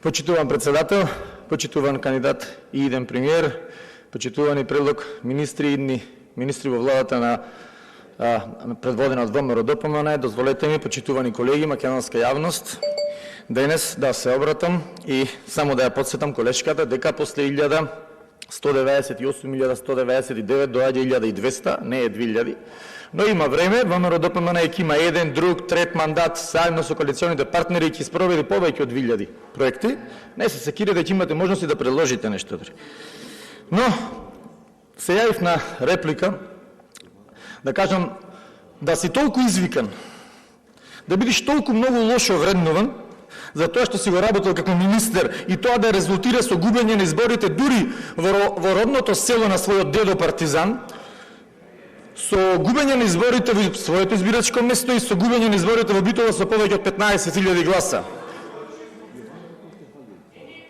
Почитуван председател, почитуван кандидат и иден премиер, почитувани предлог министри и идни министри во владата на предводена од ВМРО ДПМН, дозволете ми, почитувани колеги, македонска јавност, денес да се обратам и само да ја подсетам колешката дека после 1198.199 доаѓа 1200, не е 2000, но има време, ВМРО ДПМН ќе има еден, друг, трет мандат, заедно со коалиционите партнери ќе спроведе повеќе од 2000 проекти. Не се секире дека имате можности да предложите нешто. Но, се јавив на реплика, да кажам, да си толку извикан, да бидеш толку многу лошо вреднуван, за тоа што си го работил како министер и тоа да резултира со губење на изборите дури во родното село на својот дедо партизан, со губење на изборите во своето избирачко место и со губење на изборите во Битола со повеќе од 15.000 гласа.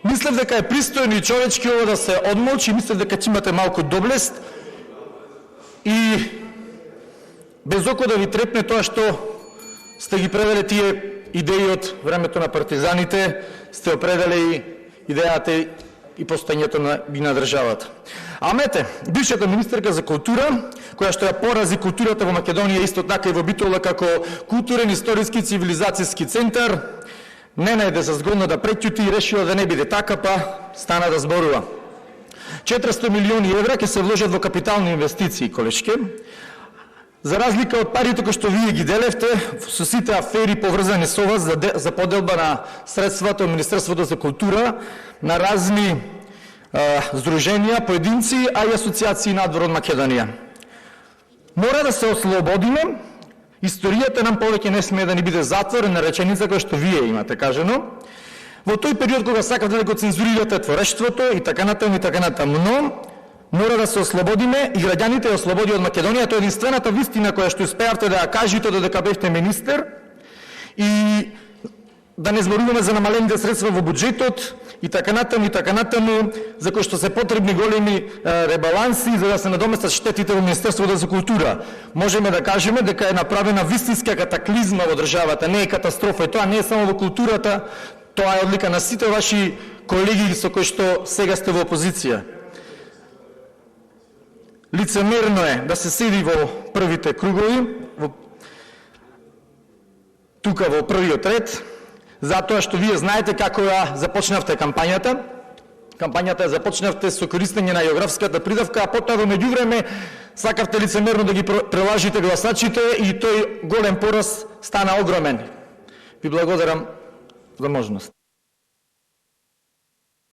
Мислев дека е пристојно и човечки ово да се одмолчи, мислев дека ќе имате малку доблест и без око да ви трепне тоа што сте ги превеле тие идеи од времето на партизаните, сте определили идејата и постојањето на државата. Амете, бившата министерка за култура, која што ја порази културата во Македонија, исто така и во Битола како културен, историски, цивилизацијски центар, не најде за згодно да преќути и решила да не биде така, па стана да зборува. 400 милиони евра ќе се вложат во капитални инвестиции, колешке, за разлика од парите кои што вие ги делевте со сите афери поврзани со вас за поделба на средствата од Министерството за култура на разни здруженија, поединци, а и асоциации надвор од Македонија. Мора да се ослободиме, историјата нам повеќе не смее да ни биде затворена реченица која што вие имате кажано. Во тој период кога сакате да го цензурирате творештвото и така натаму, но мора да се ослободиме и граѓаните ја ослободи од Македонија. Тоа е единствената вистина која што успеавте да ја кажете додека бевте министер и да не зборуваме за намалените средства во буџетот и така натаму, за кои што се потребни големи ребаланси за да се надоместат штетите во Министерството за култура. Можеме да кажеме дека е направена вистинска катаклизма во државата, не е катастрофа, и тоа не е само во културата, тоа е одлика на сите ваши колеги со кои што сега сте во опозиција. Лицемерно е да се седи во првите кругови, тука во првиот ред, затоа што вие знаете како ја започнавте кампањата. Кампањата ја започнавте со користење на географската придавка, а потоа во меѓувреме сакавте лицемерно да ги прелажите гласачите и тој голем пораз стана огромен. Ви благодарам за можност.